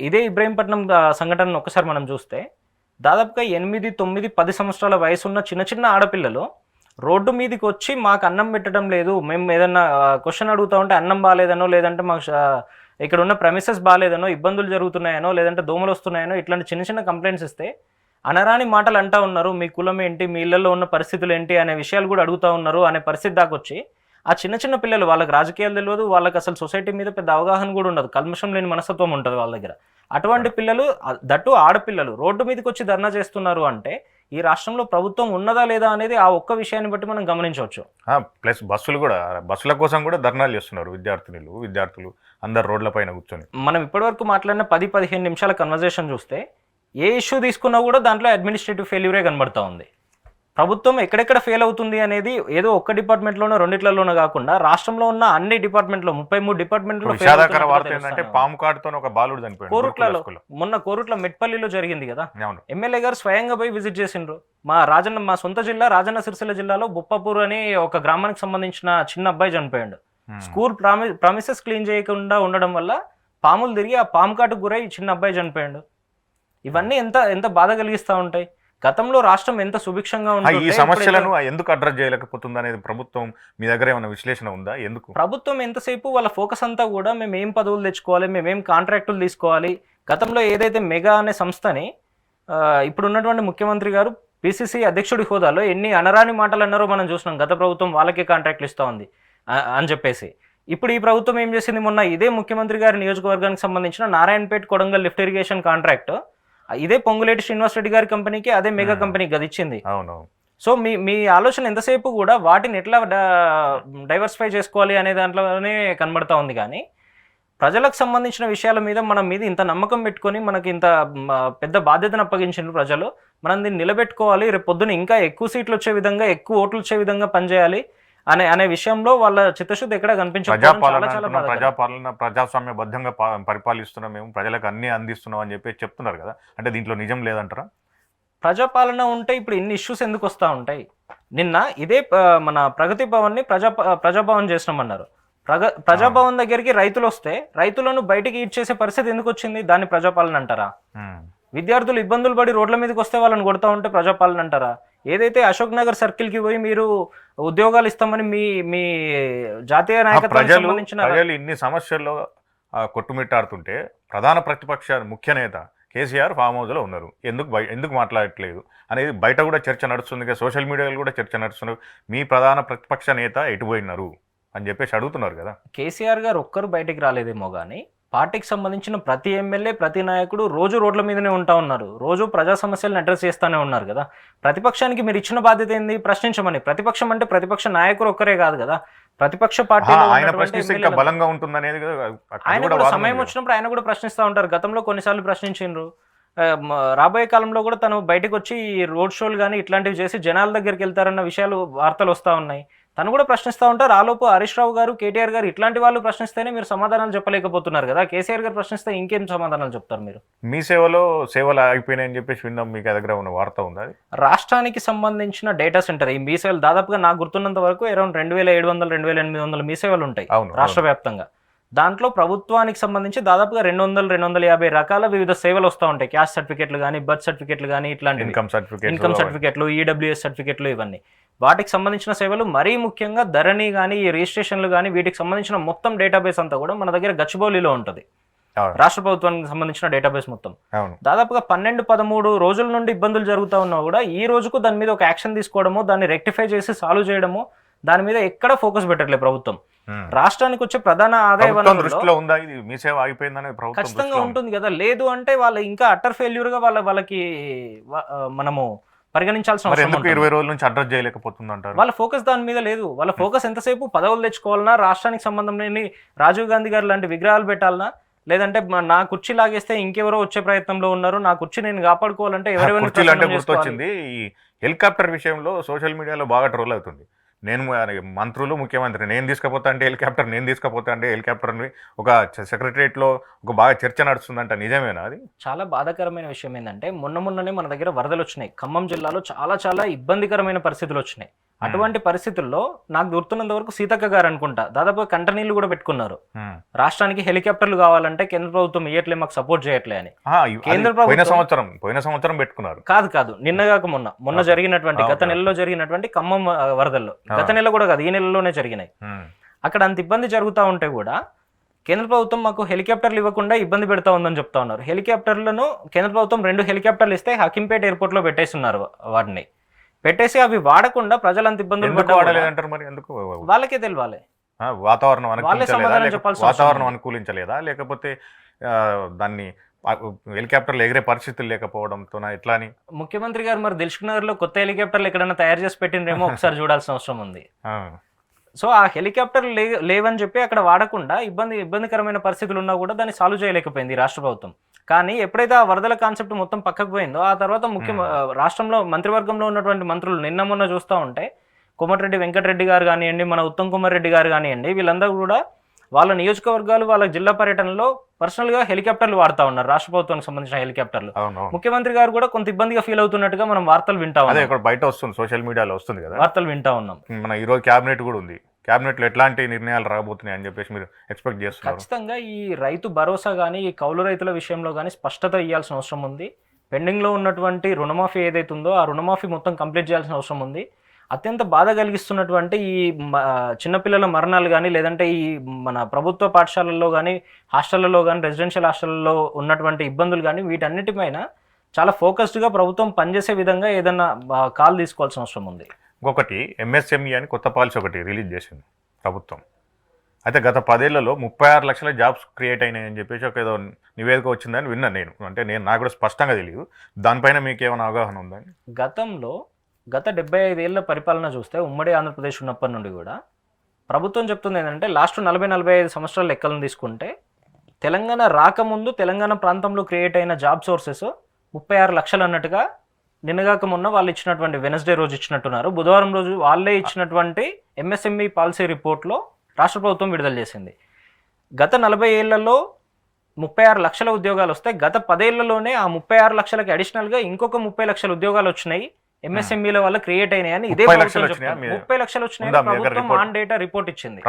ఇదే ఇబ్రహీంపట్నం సంఘటనను ఒకసారి మనం చూస్తే దాదాపుగా 8, 9, 10 సంవత్సరాల వయసు ఉన్న చిన్న చిన్న ఆడపిల్లలు రోడ్డు మీదకి వచ్చి మాకు అన్నం పెట్టడం లేదు, మేము ఏదన్నా క్వశ్చన్ అడుగుతా ఉంటే అన్నం బాగాలేదనో, లేదంటే మాకు ఇక్కడ ఉన్న ప్రెమిసెస్ బాగాలేదనో, ఇబ్బందులు జరుగుతున్నాయనో, లేదంటే దోమలు వస్తున్నాయనో, ఇట్లాంటి చిన్న చిన్న కంప్లైంట్స్ ఇస్తే అనరాని మాటలు అంటా ఉన్నారు. మీ కులం ఏంటి, మీ ఇళ్లలో ఉన్న పరిస్థితులు ఏంటి అనే విషయాలు కూడా అడుగుతూ ఉన్నారు అనే పరిస్థితి దాకా వచ్చి ఆ చిన్న చిన్న పిల్లలు, వాళ్ళకి రాజకీయాలు తెలియదు, వాళ్ళకి అసలు సొసైటీ మీద పెద్ద అవగాహన కూడా ఉండదు, కల్మషం లేని మనస్తత్వం ఉంటుంది వాళ్ళ దగ్గర. అటువంటి పిల్లలు, దట్టు ఆడపిల్లలు రోడ్డు మీదకి వచ్చి ధర్నా చేస్తున్నారు అంటే ఈ రాష్ట్రంలో ప్రభుత్వం ఉన్నదా లేదా అనేది ఆ ఒక్క విషయాన్ని బట్టి మనం గమనించవచ్చు. ప్లస్ బస్సుల కోసం కూడా ధర్నాలు చేస్తున్నారు విద్యార్థులు అందరు రోడ్ల పైన కూర్చొని. మనం ఇప్పటివరకు మాట్లాడిన 10-15 నిమిషాల కన్వర్జేషన్ చూస్తే ఏ ఇష్యూ తీసుకున్నా కూడా దాంట్లో అడ్మినిస్ట్రేటివ్ ఫెయిల్యూరే కనబడతా ఉంది. ప్రభుత్వం ఎక్కడెక్కడ ఫెయిల్ అవుతుంది అనేది ఏదో ఒక్క డిపార్ట్మెంట్లోనో రెండిట్లలోనో కాకుండా రాష్ట్రంలో ఉన్న అన్ని డిపార్ట్మెంట్లో 33 డిపార్ట్మెంట్లో విషాదకర వార్త ఏంటంటే పాము కాటుతో ఒక బాలుడు చనిపోయాడు కోరుట్లలో. మొన్న కోరుట్ల మెట్పల్లిలో జరిగింది కదా, ఎమ్మెల్యే గారు స్వయంగా పోయి విజిట్ చేసిండ్రు. మా సొంత జిల్లా రాజన్న సిరిసిల్ల జిల్లాలో బొప్పపూర్ అని ఒక గ్రామానికి సంబంధించిన చిన్న అబ్బాయి చనిపోయాడు. స్కూల్ ప్రామిసెస్ క్లీన్ చేయకుండా ఉండడం వల్ల పాములు తిరిగి ఆ పాము కాటుకు గురై చిన్న అబ్బాయి చనిపోయాడు. ఇవన్నీ ఎంత బాధ కలిగిస్తూ ఉంటాయి. గతంలో రాష్ట్రం ఎంత సుభిక్షంగా ఉంటుంది. ఈ సమస్యలను ఎందుకు అడ్రస్ చేయలేకపోతుంది అనేది ప్రభుత్వం మీ దగ్గర ఏమైనా విశ్లేషణ ఉందా? ఎందుకు ప్రభుత్వం ఎంతసేపు వాళ్ళ ఫోకస్ అంతా కూడా మేము ఏం పదవులు తెచ్చుకోవాలి, మేమేం కాంట్రాక్టులు తీసుకోవాలి. గతంలో ఏదైతే మెగా అనే సంస్థని ఇప్పుడు ఉన్నటువంటి ముఖ్యమంత్రి గారు పిసిసి అధ్యక్షుడి హోదాలో ఎన్ని అనరాని మాటలు అన్నారో మనం చూసినాం. గత ప్రభుత్వం వాళ్ళకే కాంట్రాక్ట్లు ఇస్తూ ఉంది అని చెప్పేసి. ఇప్పుడు ఈ ప్రభుత్వం ఏం చేసింది, మొన్న ఇదే ముఖ్యమంత్రి గారి నియోజకవర్గానికి సంబంధించిన Narayanpet Kodangal lift irrigation contract ఇదే పొంగులేటి శ్రీనివాస్ రెడ్డి గారి కంపెనీకి, అదే మెగా కంపెనీకి అది ఇచ్చింది. సో మీ ఆలోచన ఎంతసేపు కూడా వాటిని ఎట్లా డైవర్సిఫై చేసుకోవాలి అనే దాంట్లోనే కనబడతా ఉంది. కానీ ప్రజలకు సంబంధించిన విషయాల మీద మనం మీద ఇంత నమ్మకం పెట్టుకొని మనకి ఇంత పెద్ద బాధ్యతను అప్పగించిన ప్రజలు, మనం దీన్ని నిలబెట్టుకోవాలి, రేపు పొద్దున ఇంకా ఎక్కువ సీట్లు వచ్చే విధంగా, ఎక్కువ ఓట్లు వచ్చే విధంగా పనిచేయాలి అనే విషయంలో వాళ్ళ చిత్తశుద్ధి ఎక్కడ కనిపించదు. ప్రజాపాలన ప్రజాస్వామ్యబద్ధంగా పరిపాలిస్తున్నాం, మేము ప్రజలకు అన్ని అందిస్తున్నాం అని చెప్పి చెప్తున్నారు కదా, అంటే దీంట్లో నిజం లేదంటారా? ప్రజాపాలన ఉంటే ఇప్పుడు ఇన్ని ఇష్యూస్ ఎందుకు వస్తూ ఉంటాయి? నిన్న ఇదే మన ప్రగతి భవన్ని ప్రజాభవన్ చేసినామన్నారు. ప్రజాభవన్ దగ్గరికి రైతులు వస్తే రైతులను బయటికి ఇచ్చేసే పరిస్థితి ఎందుకు వచ్చింది? దాన్ని ప్రజాపాలన అంటారా? విద్యార్థులు ఇబ్బందులు పడి రోడ్ల మీదకి వస్తే వాళ్ళని కొడతా ఉంటే ప్రజాపాలన అంటారా? ఏదైతే అశోక్ నగర్ సర్కిల్కి పోయి మీరు ఉద్యోగాలు ఇస్తామని మీ జాతీయ నాయకత్వానికి సంబంధించిన ప్రజలు ఇన్ని సమస్యల్లో కొట్టుమిట్టాడుతుంటే ప్రధాన ప్రతిపక్ష ముఖ్య నేత కేసీఆర్ ఫామ్ హౌస్లో ఉన్నారు, ఎందుకు మాట్లాడట్లేదు అనేది బయట కూడా చర్చ నడుస్తుంది, సోషల్ మీడియాలో కూడా చర్చ నడుస్తుంది. మీ ప్రధాన ప్రతిపక్ష నేత ఎటుపోయినారు అని చెప్పేసి అడుగుతున్నారు కదా. కేసీఆర్ గారు ఒక్కరు బయటికి రాలేదేమో కానీ పార్టీకి సంబంధించిన ప్రతి ఎమ్మెల్యే, ప్రతి నాయకుడు రోజు రోడ్ల మీదనే ఉంటా ఉన్నారు, రోజు ప్రజా సమస్యలను అడ్రస్ చేస్తూనే ఉన్నారు కదా. ప్రతిపక్షానికి మీరు ఇచ్చిన బాధ్యత ఏంది? ప్రశ్నించమని. ప్రతిపక్షం అంటే ప్రతిపక్ష నాయకుడు ఒక్కరే కాదు కదా, ప్రతిపక్ష పార్టీ బలంగా ఉంటుంది అనేది. ఆయన కూడా సమయం వచ్చినప్పుడు ఆయన కూడా ప్రశ్నిస్తూ ఉంటారు. గతంలో కొన్నిసార్లు ప్రశ్నించిండ్రు. రాబోయే కాలంలో కూడా తను బయటకు వచ్చి రోడ్ షోలు కానీ ఇట్లాంటివి చేసి జనాల దగ్గరికి వెళ్తారన్న విషయాలు వార్తలు వస్తూ ఉన్నాయి. తను కూడా ప్రశ్నిస్తూ ఉంటారు. ఆలోపు హరీష్ రావు గారు, కేటీఆర్ గారు ఇట్లాంటి వాళ్ళు ప్రశ్నిస్తేనే మీరు సమాధానాలు చెప్పలేకపోతున్నారు కదా. కేసీఆర్ గారు ప్రశ్నిస్తే ఇంకేం సమాధానాలు చెప్తారు మీరు? మీ సేవలు అయిపోయినాయని చెప్పేసి విన్నాం, మీకు దగ్గర ఉన్న వార్త ఉందా? రాష్ట్రానికి సంబంధించిన డేటా సెంటర్ ఈ మీ సేవలు దాదాపుగా నాకు గుర్తున్నంత వరకు అరౌండ్ 2700, 2800 మీ సేవలు ఉంటాయి రాష్ట్ర వ్యాప్తంగా. దాంట్లో ప్రభుత్వానికి సంబంధించి దాదాపుగా 200-250 రకాల వివిధ సేవలు వస్తూ ఉంటాయి. క్యాస్ట్ సర్టిఫికెట్లు కానీ, బర్త్ సర్టిఫికెట్లు కానీ, ఇట్లాంటి ఇన్కమ్ సర్టిఫికెట్లు, ఈడబ్ల్యూఎస్ సర్టిఫికెట్లు, ఇవన్నీ వాటికి సంబంధించిన సేవలు. మరీ ముఖ్యంగా ధరణి కానీ, ఈ రిజిస్ట్రేషన్లు కానీ, వీటికి సంబంధించిన మొత్తం డేటాబేస్ అంతా కూడా మన దగ్గర గచ్చిబౌలిలో ఉంటుంది. రాష్ట్ర ప్రభుత్వానికి సంబంధించిన డేటాబేస్ మొత్తం దాదాపుగా 12-13 రోజుల నుండి ఇబ్బందులు జరుగుతూ ఉన్నా కూడా ఈ రోజుకు దాని మీద ఒక యాక్షన్ తీసుకోవడమో, దాన్ని రెక్టిఫై చేసి సాల్వ్ చేయడమో, దాని మీద ఎక్కడ ఫోకస్ పెట్టట్లేదు ప్రభుత్వం. రాష్ట్రానికి వచ్చే ప్రధాన ఆదాయ ఖచ్చితంగా ఉంటుంది కదా. లేదు అంటే వాళ్ళు ఇంకా అట్టర్ ఫెయిల్యూర్ గా వాళ్ళకి మనము పరిగణించాల్సిన అవసరం. 20 రోజుల నుంచి అడ్రస్ చేయలేకపోతుంది. వాళ్ళ ఫోకస్ దాని మీద లేదు. వాళ్ళ ఫోకస్ ఎంతసేపు పదవులు తెచ్చుకోవాలన్నా, రాష్ట్రానికి సంబంధం లేని రాజీవ్ గాంధీ గారు లాంటి విగ్రహాలు పెట్టాలన్నా, లేదంటే నా కుర్చీ లాగేస్తే ఇంకెవరో వచ్చే ప్రయత్నంలో ఉన్నారు, నా కుర్చీ నేను కాపాడుకోవాలంటే కుర్చీలు అంటే ఎవరెవరి గుర్తొచ్చింది, ఈ హెలికాప్టర్ విషయంలో సోషల్ మీడియాలో బాగా ట్రోల్ అవుతుంది. నేను మంత్రులు ముఖ్యమంత్రి నేను తీసుకుపోతా అంటే హెలికాప్టర్, నేను తీసుకుపోతా అంటే హెలికాప్టర్ని ఒక సెక్రటరియట్లో ఒక బాగా చర్చ నడుస్తుందంట, నిజమేనా అది? చాలా బాధాకరమైన విషయం ఏంటంటే మొన్ననే మన దగ్గర వరదలు వచ్చినాయి. ఖమ్మం జిల్లాలో చాలా ఇబ్బందికరమైన పరిస్థితులు వచ్చినాయి. అటువంటి పరిస్థితుల్లో నాకు గుర్తున్నంత వరకు సీతక్క గారు అనుకుంటా దాదాపు కంటనీళ్లు కూడా పెట్టుకున్నారు, రాష్ట్రానికి హెలికాప్టర్లు కావాలంటే కేంద్ర ప్రభుత్వం ఇయ్యట్లే, మాకు సపోర్ట్ చేయట్లే అని. కేంద్ర ప్రభుత్వం పోయిన సంవత్సరం పెట్టుకున్నారు. కాదు నిన్నగాక మొన్న జరిగినటువంటి గత నెలలో జరిగినటువంటి ఖమ్మం వరదల్లో, గత నెల కూడా కాదు ఈ నెలలోనే జరిగినాయి. అక్కడ అంత ఇబ్బంది జరుగుతూ ఉంటే కూడా కేంద్ర ప్రభుత్వం మాకు హెలికాప్టర్లు ఇవ్వకుండా ఇబ్బంది పెడతా ఉందని చెప్తా ఉన్నారు. హెలికాప్టర్లను కేంద్ర ప్రభుత్వం 2 హెలికాప్టర్లు ఇస్తే హకీంపేట ఎయిర్పోర్ట్ లో పెట్టేస్తున్నారు, వాటిని పెట్టేసి అవి వాడకుండా ప్రజలు అంత ఇబ్బందులు వాడలేదంటారు. మరి ఎందుకు? వాళ్ళకే తెలియాలి. వాతావరణం అనుకూలించలేదా, లేకపోతే దాన్ని హెలికాప్టర్లు ఎగిరే పరిస్థితులు లేకపోవడంతో ఎట్లా అని? ముఖ్యమంత్రి గారు మరి దిల్సుఖ్ నగర్ లో కొత్త హెలికాప్టర్లు ఎక్కడైనా తయారు చేసి పెట్టిండ్రేమో ఒకసారి చూడాల్సిన అవసరం ఉంది. సో ఆ హెలికాప్టర్లు లేవని చెప్పి అక్కడ వాడకుండా ఇబ్బందికరమైన పరిస్థితులు ఉన్నా కూడా దాన్ని సాల్వ్ చేయలేకపోయింది రాష్ట్ర ప్రభుత్వం. కానీ ఎప్పుడైతే ఆ వరదల కాన్సెప్ట్ మొత్తం పక్కకు పోయిందో ఆ తర్వాత రాష్ట్రంలో మంత్రివర్గంలో ఉన్నటువంటి మంత్రులు నిన్న మొన్న చూస్తూ ఉంటే కోమటిరెడ్డి వెంకటరెడ్డి గారు కానివ్వండి, మన ఉత్తమ్ కుమార్ రెడ్డి గారు కానివ్వండి, వీళ్ళందరూ కూడా వాళ్ళ నియోజకవర్గాలు వాళ్ళ జిల్లా పర్యటనలో పర్సనల్ గా హెలికాప్టర్లు వాడుతా ఉన్నారు, రాష్ట్ర ప్రభుత్వానికి సంబంధించిన హెలికాప్టర్లు. ముఖ్యమంత్రి గారు కూడా కొంత ఇబ్బందిగా ఫీల్ అవుతున్నట్టుగా మనం వార్తలు వింటా ఉన్నాం, బయట వస్తుంది, సోషల్ మీడియాలో వస్తుంది కదా, వార్తలు వింటా ఉన్నాం. మన ఈ రోజు క్యాబినెట్ కూడా ఉంది, క్యాబినెట్ లో ఎట్లాంటి నిర్ణయాలు రాబోతున్నాయి అని చెప్పేసి మీరు ఎక్స్పెక్ట్ చేస్తున్నారు? ఖచ్చితంగా ఈ రైతు భరోసా కానీ ఈ కౌలు రైతుల విషయంలో కానీ స్పష్టత ఇవ్వాల్సిన అవసరం ఉంది. పెండింగ్ లో ఉన్నటువంటి రుణమాఫీ ఏదైతే ఉందో ఆ రుణమాఫీ మొత్తం కంప్లీట్ చేయాల్సిన అవసరం ఉంది. అత్యంత బాధ కలిగిస్తున్నటువంటి ఈ చిన్నపిల్లల మరణాలు కానీ, లేదంటే ఈ మన ప్రభుత్వ పాఠశాలల్లో కానీ, హాస్టళ్లలో కానీ, రెసిడెన్షియల్ హాస్టల్లో ఉన్నటువంటి ఇబ్బందులు కానీ, వీటన్నిటిపైన చాలా ఫోకస్డ్గా ప్రభుత్వం పనిచేసే విధంగా ఏదన్నా కాల్ తీసుకోవాల్సిన అవసరం ఉంది. ఇంకొకటి ఎంఎస్ఎంఈ అని కొత్త పాలసీ ఒకటి రిలీజ్ చేసింది ప్రభుత్వం. అయితే గత 10 ఏళ్లలో 36 లక్షల జాబ్స్ క్రియేట్ అయినాయని చెప్పేసి ఒక ఏదో నివేదిక వచ్చిందని విన్నాను నేను. అంటే నాకు కూడా స్పష్టంగా తెలియదు, దానిపైన మీకు ఏమైనా అవగాహన ఉందని? గత 75 ఏళ్ల పరిపాలన చూస్తే ఉమ్మడి ఆంధ్రప్రదేశ్ ఉన్నప్పటి నుండి కూడా ప్రభుత్వం చెప్తుంది ఏంటంటే లాస్ట్ 40-45 సంవత్సరాల లెక్కలను తీసుకుంటే తెలంగాణ రాకముందు తెలంగాణ ప్రాంతంలో క్రియేట్ అయిన జాబ్ సోర్సెస్ 36 లక్షలు అన్నట్టుగా నిన్నగాక మొన్న వాళ్ళు ఇచ్చినటువంటి వెనస్డే రోజు ఇచ్చినట్టున్నారు. బుధవారం రోజు వాళ్ళే ఇచ్చినటువంటి ఎంఎస్ఎంఈ పాలసీ రిపోర్ట్లో రాష్ట్ర ప్రభుత్వం విడుదల చేసింది. గత 40 ఏళ్లలో 36 లక్షల ఉద్యోగాలు వస్తే గత 10 ఏళ్లలోనే ఆ 36 లక్షలకి అడిషనల్గా ఇంకొక 30 లక్షల ఉద్యోగాలు వచ్చినాయి ఎంఎస్ఎంఈల వల్ల క్రియేట్ అయినాయని ఇదే 30 లక్షలు వచ్చినాయి. ప్రభుత్వం ఆన్ డేటా రిపోర్ట్ ఇచ్చింది,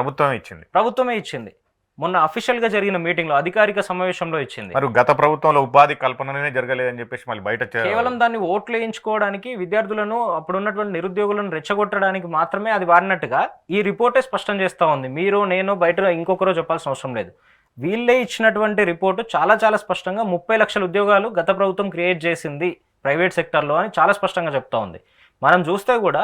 ప్రభుత్వమే ఇచ్చింది. మొన్న అఫీషియల్ గా జరిగిన మీటింగ్ లో అధికారిక సమావేశంలో ఇచ్చింది. మరి గత ప్రభుత్వంలో ఉపాధి కల్పననే జరగలేదని చెప్పేసి మళ్ళీ బయట కేవలం దాన్ని ఓట్లు వేయించుకోవడానికి, విద్యార్థులను అప్పుడున్నటువంటి నిరుద్యోగులను రెచ్చగొట్టడానికి మాత్రమే అది వాడినట్టుగా ఈ రిపోర్టే స్పష్టం చేస్తా ఉంది. మీరు నేను బయట ఇంకొకరో చెప్పాల్సిన అవసరం లేదు. వీళ్ళే ఇచ్చినటువంటి రిపోర్టు చాలా స్పష్టంగా 30 లక్షల ఉద్యోగాలు గత ప్రభుత్వం క్రియేట్ చేసింది ప్రైవేట్ సెక్టర్లో అని చాలా స్పష్టంగా చెప్తా ఉంది. మనం చూస్తే కూడా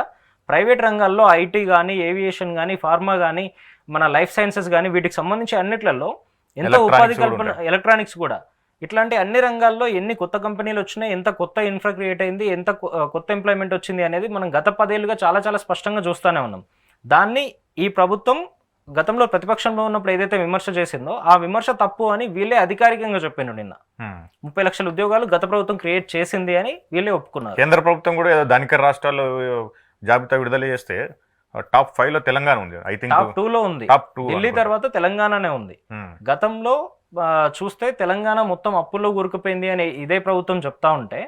ప్రైవేట్ రంగాల్లో ఐటీ కానీ, ఏవియేషన్ కానీ, ఫార్మా కానీ, మన లైఫ్ సైన్సెస్ కానీ, వీటికి సంబంధించి అన్నిట్లలో ఎంత ఉపాధి కల్పన, ఎలక్ట్రానిక్స్ కూడా, ఇట్లాంటి అన్ని రంగాల్లో ఎన్ని కొత్త కంపెనీలు వచ్చినాయి, ఎంత కొత్త ఇన్ఫ్రా క్రియేట్ అయింది, ఎంత కొత్త ఎంప్లాయ్మెంట్ వచ్చింది అనేది మనం గత 10 ఏళ్ళుగా చాలా స్పష్టంగా చూస్తూనే ఉన్నాం. దాన్ని ఈ ప్రభుత్వం గతంలో ప్రతిపక్షంలో ఉన్నప్పుడు ఏదైతే విమర్శ చేసిందో ఆ విమర్శ తప్పు అని వీళ్ళే అధికారికంగా చెప్పాను. నిన్న 30 లక్షల ఉద్యోగాలు గత ప్రభుత్వం క్రియేట్ చేసింది అని వీళ్ళే ఒప్పుకున్నారు. కేంద్ర ప్రభుత్వం కూడా ధనిక రాష్ట్రాల్లో జాబితా విడుదల చేస్తే టాప్ 5 లో తెలంగాణ ఉంది, ఐ థింక్ టాప్ 2 లో ఉంది, ఢిల్లీ తర్వాత తెలంగాణనే ఉంది. గతంలో చూస్తే తెలంగాణ మొత్తం అప్పుల్లో కూరుకుపోయింది అని ఇదే ప్రభుత్వం చెప్తా ఉంటే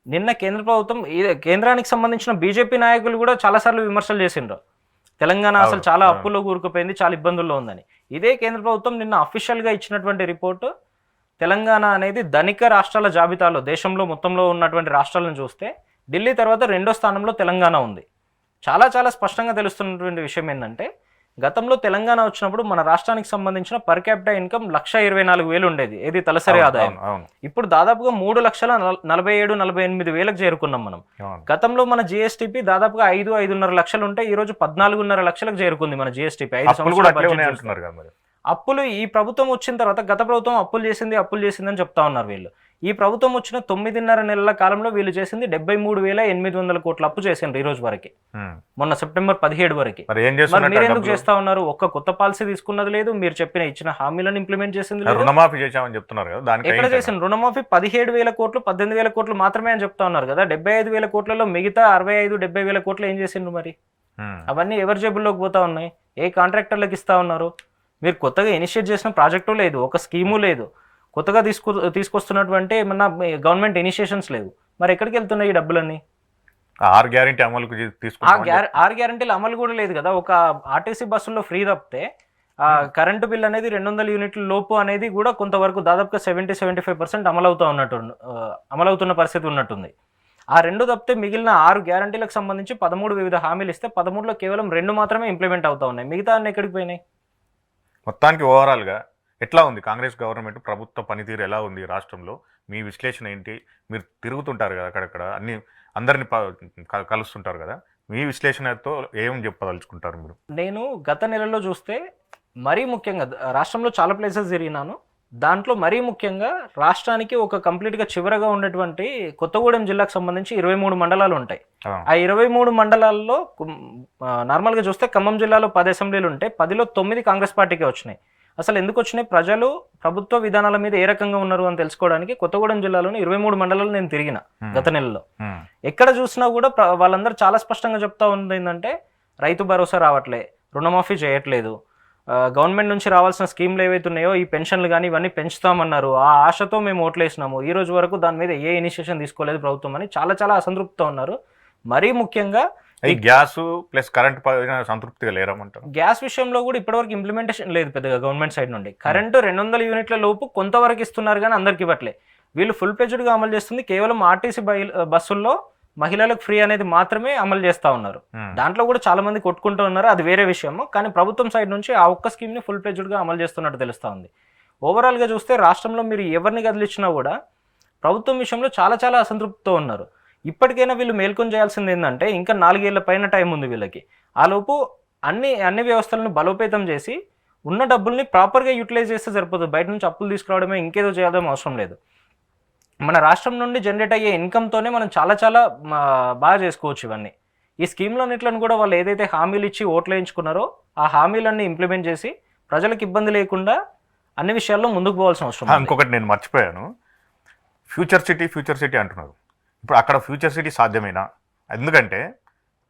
నిన్న కేంద్ర ప్రభుత్వం, కేంద్రానికి సంబంధించిన బీజేపీ నాయకులు కూడా చాలాసార్లు విమర్శలు చేసిండ్రు, తెలంగాణ అసలు చాలా అప్పుల్లో కూరుకుపోయింది, చాలా ఇబ్బందుల్లో ఉందని. ఇదే కేంద్ర ప్రభుత్వం నిన్న అఫీషియల్గా ఇచ్చినటువంటి రిపోర్టు తెలంగాణ అనేది ధనిక రాష్ట్రాల జాబితాలో దేశంలో మొత్తంలో ఉన్నటువంటి రాష్ట్రాలను చూస్తే ఢిల్లీ తర్వాత 2వ స్థానంలో తెలంగాణ ఉంది. చాలా స్పష్టంగా తెలుస్తున్నటువంటి విషయం ఏంటంటే గతంలో తెలంగాణ వచ్చినప్పుడు మన రాష్ట్రానికి సంబంధించిన పర్ క్యాపిటల్ ఇన్కమ్ 1,24,000 ఉండేది, ఏది తలసరి ఆదాయం. ఇప్పుడు దాదాపుగా 3,47,48,000 చేరుకున్నాం మనం. గతంలో మన జిఎస్టిపి దాదాపుగా 5-5.5 లక్షలు ఉంటే ఈ రోజు 14.5 లక్షలకు చేరుకుంది మన జిఎస్టిపి. 5 సంవత్సరాలు అప్పులు ఈ ప్రభుత్వం వచ్చిన తర్వాత గత ప్రభుత్వం అప్పులు చేసింది అని చెప్తా ఉన్నారు వీళ్ళు. ఈ ప్రభుత్వం వచ్చిన 9.5 నెలల కాలంలో వీళ్ళు చేసింది 73,800 కోట్ల అప్పు చేసిండ్రు ఈ రోజు వరకు, మొన్న సెప్టెంబర్ 17 వరకు. మరి ఏం మరి చేస్తున్నారు? మీరు ఎందుకు చేస్తా ఉన్నారు? ఒక్క కొత్త పాలసీ తీసుకున్నది లేదు, మీరు ఇచ్చిన హామీలను ఇంప్లిమెంట్ చేసింది లేదు. రుణమాఫీ చేశామని చెప్తున్నారు కదా, దానికి ఎక్కడ చేసిన రుణమాఫీ 17,000 కోట్లు 18,000 కోట్లు మాత్రమే అని చెప్తా ఉన్నారు కదా. 75,000 కోట్లలో మిగతా 65-70,000 కోట్లు ఏం చేసిండ్రు మరి? అవన్నీ ఎవరి జేబుల్లోకి పోతా ఉన్నాయి? ఏ కాంట్రాక్టర్లకు ఇస్తా ఉన్నారు? మీరు కొత్తగా ఇనిషియేట్ చేసిన ప్రాజెక్టు లేదు, ఒక స్కీము లేదు, కొత్తగా తీసుకొస్తున్నటువంటి ఏమన్నా గవర్నమెంట్ ఇనిషియేషన్స్ లేదు. మరి ఎక్కడికి వెళ్తున్నాయి ఈ డబ్బులన్నీ? 6 గ్యారెంటీ అమలుకు తీసుకుంటాం. 6 గ్యారెంటీల అమలు కూడా లేదు కదా. ఒక ఆర్టీసీ బస్సుల్లో ఫ్రీ తప్పితే కరెంటు బిల్ అనేది 200 యూనిట్ల లోపు అనేది కూడా కొంతవరకు దాదాపుగా 70-75% అమలవుతున్న పరిస్థితి ఉన్నట్టుంది. ఆ 2 తప్పితే మిగిలిన 6 గ్యారెంటీలకు సంబంధించి 13 వివిధ హామీలు ఇస్తే 13లో కేవలం 2 మాత్రమే ఇంప్లిమెంట్ అవుతా ఉన్నాయి. మిగతా అన్ని ఎక్కడికి పోయినాయి? మొత్తానికి ఓవరాల్గా ఎట్లా ఉంది కాంగ్రెస్ గవర్నమెంట్ ప్రభుత్వ పనితీరు ఎలా ఉంది రాష్ట్రంలో? మీ విశ్లేషణ ఏంటి? మీరు తిరుగుతుంటారు కదా అక్కడక్కడ, అందరిని కలుస్తుంటారు కదా, మీ విశ్లేషణతో ఏం చెప్పదలుచుకుంటారు మీరు? నేను గత నెలలో చూస్తే మరీ ముఖ్యంగా రాష్ట్రంలో చాలా ప్లేసెస్ తిరిగినాను. దాంట్లో మరీ ముఖ్యంగా రాష్ట్రానికి ఒక కంప్లీట్గా చివరగా ఉన్నటువంటి కొత్తగూడెం జిల్లాకు సంబంధించి 23 మండలాలు ఉంటాయి. ఆ 23 మండలాల్లో నార్మల్గా చూస్తే ఖమ్మం జిల్లాలో 10 అసెంబ్లీలు ఉంటాయి, 10లో 9 కాంగ్రెస్ పార్టీకే వచ్చినాయి. అసలు ఎందుకు వచ్చినాయి? ప్రజలు ప్రభుత్వ విధానాల మీద ఏ రకంగా ఉన్నారు అని తెలుసుకోవడానికి కొత్తగూడెం జిల్లాలోని 23 మండలాలు నేను తిరిగిన గత నెలలో. ఎక్కడ చూసినా కూడా వాళ్ళందరూ చాలా స్పష్టంగా చెప్తా ఉంది ఏంటంటే, రైతు భరోసా రావట్లే, రుణమాఫీ చేయట్లేదు, గవర్నమెంట్ నుంచి రావాల్సిన స్కీమ్లు ఏవైతున్నాయో ఈ పెన్షన్లు కానీ ఇవన్నీ పెంచుతామన్నారు, ఆ ఆశతో మేము ఓట్లేసినాము, ఈ రోజు వరకు దాని మీద ఏ ఇనిషియేషన్ తీసుకోలేదు ప్రభుత్వం అని చాలా చాలా అసంతృప్తితో ఉన్నారు. మరీ ముఖ్యంగా ఈ గ్యాస్ ప్లస్ కరెంట్ సంతృప్తిగా లేరమంటారు. గ్యాస్ విషయంలో కూడా ఇప్పటివరకు ఇంప్లిమెంటేషన్ లేదు పెద్దగా గవర్నమెంట్ సైడ్ నుండి. కరెంటు 200 యూనిట్ల లోపు కొంతవరకు ఇస్తున్నారు కానీ అందరికి ఇవ్వట్లే. వీళ్ళు ఫుల్ ప్లెజ్డ్గా అమలు చేస్తుంది కేవలం ఆర్టీసీ బస్సుల్లో మహిళలకు ఫ్రీ అనేది మాత్రమే అమలు చేస్తా ఉన్నారు. దాంట్లో కూడా చాలా మంది కొట్టుకుంటూ ఉన్నారు, అది వేరే విషయము. కానీ ప్రభుత్వం సైడ్ నుంచి ఆ ఒక్క స్కీమ్ ని ఫుల్ ప్లెజ్డ్గా అమలు చేస్తున్నట్టు తెలుస్తా ఉంది. ఓవరాల్ గా చూస్తే రాష్ట్రంలో మీరు ఎవరిని కదిలిచ్చినా కూడా ప్రభుత్వం విషయంలో చాలా చాలా అసంతృప్తితో ఉన్నారు. ఇప్పటికైనా వీళ్ళు మేల్కొని చేయాల్సింది ఏంటంటే, ఇంకా 4 ఏళ్ల పైన టైం ఉంది వీళ్ళకి. ఆలోపు అన్ని వ్యవస్థలను బలోపేతం చేసి ఉన్న డబ్బుల్ని ప్రాపర్గా యూటిలైజ్ చేస్తే సరిపోతుంది. బయట నుంచి అప్పులు తీసుకురావడమే ఇంకేదో చేయడం అవసరం లేదు. మన రాష్ట్రం నుండి జనరేట్ అయ్యే ఇన్కమ్తోనే మనం చాలా చాలా బాగా చేసుకోవచ్చు ఇవన్నీ. ఈ స్కీమ్లన్నిట్లను కూడా వాళ్ళు ఏదైతే హామీలు ఇచ్చి ఓట్లు వేయించుకున్నారో ఆ హామీలన్నీ ఇంప్లిమెంట్ చేసి ప్రజలకు ఇబ్బంది లేకుండా అన్ని విషయాల్లో ముందుకు పోవాల్సిన అవసరం. ఇంకొకటి నేను మర్చిపోయాను, ఫ్యూచర్ సిటీ అంటున్నారు. ఇప్పుడు అక్కడ ఫ్యూచర్ సిటీ సాధ్యమేనా? ఎందుకంటే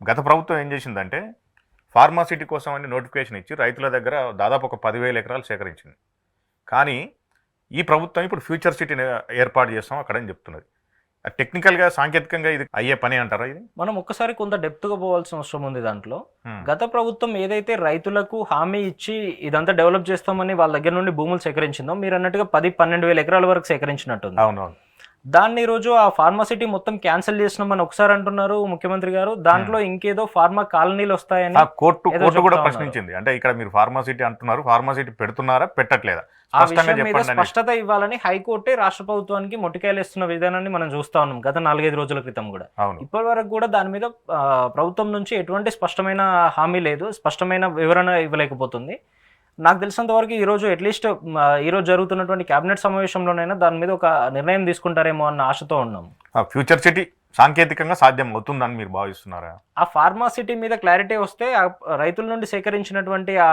గత ప్రభుత్వం ఏం చేసిందంటే ఫార్మాసిటీ కోసం అని నోటిఫికేషన్ ఇచ్చి రైతుల దగ్గర దాదాపు ఒక 10,000 ఎకరాలు సేకరించింది. కానీ ఈ ప్రభుత్వం ఇప్పుడు ఫ్యూచర్ సిటీని ఏర్పాటు చేస్తాం అక్కడని చెప్తున్నది. టెక్నికల్గా సాంకేతికంగా ఇది అయ్యే పని అంటారా? ఇది మనం ఒక్కసారి కొంత డెప్త్గా పోవాల్సిన అవసరం ఉంది. దాంట్లో గత ప్రభుత్వం ఏదైతే రైతులకు హామీ ఇచ్చి ఇదంతా డెవలప్ చేస్తామని వాళ్ళ దగ్గర నుండి భూములు సేకరించిందో, మీరు అన్నట్టుగా 10-12 ఎకరాల వరకు సేకరించినట్టుంది. అవునవును. దాన్ని ఈరోజు ఆ ఫార్మాసిటీ మొత్తం క్యాన్సిల్ చేసినామని ఒకసారి అంటున్నారు ముఖ్యమంత్రి గారు. దాంట్లో ఇంకేదో ఫార్మా కాలనీలు వస్తాయని కోర్టు కూడా ప్రశ్నించింది. అంటే ఇక్కడ మీరు ఫార్మాసిటీ అంటున్నారు, ఫార్మాసిటీ పెడుతున్నారా పెట్టట్లేదా ఆ విషయం మీద స్పష్టత ఇవ్వాలని హైకోర్టే రాష్ట్ర ప్రభుత్వానికి మొట్టికాయలు ఇస్తున్న విధానాన్ని మనం చూస్తా ఉన్నాం గత 4-5 రోజుల క్రితం కూడా. ఇప్పటి వరకు కూడా దాని మీద ప్రభుత్వం నుంచి ఎటువంటి స్పష్టమైన హామీ లేదు, స్పష్టమైన వివరణ ఇవ్వలేకపోతుంది. నాకు తెలిసినంత వరకు ఈరోజు అట్లీస్ట్ ఈరోజు జరుగుతున్నటువంటి కేబినెట్ సమావేశంలోనైనా దాని మీద ఒక నిర్ణయం తీసుకుంటారేమో అన్న ఆశతో ఉన్నాం. ఫ్యూచర్ సిటీ సాంకేతికంగా సాధ్యం అవుతుందని మీరు భావిస్తున్నారా? ఆ ఫార్మాసిటీ మీద క్లారిటీ వస్తే రైతుల నుండి సేకరించినటువంటి ఆ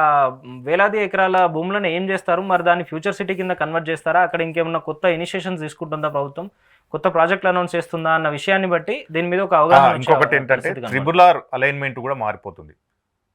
వేలాది ఎకరాల భూములను ఏం చేస్తారు, మరి దాన్ని ఫ్యూచర్ సిటీ కింద కన్వర్ట్ చేస్తారా, అక్కడ ఇంకేమన్నా కొత్త ఇనిషియేషన్స్ తీసుకుంటుందా ప్రభుత్వం, కొత్త ప్రాజెక్టులు అనౌన్స్ చేస్తుందా అన్న విషయాన్ని బట్టి దీని మీద ఒక అవగాహన. ఇంకొకటి ఏంటంటే ట్రిపుల్ ఆర్ అలైన్మెంట్ కూడా మారిపోతుంది,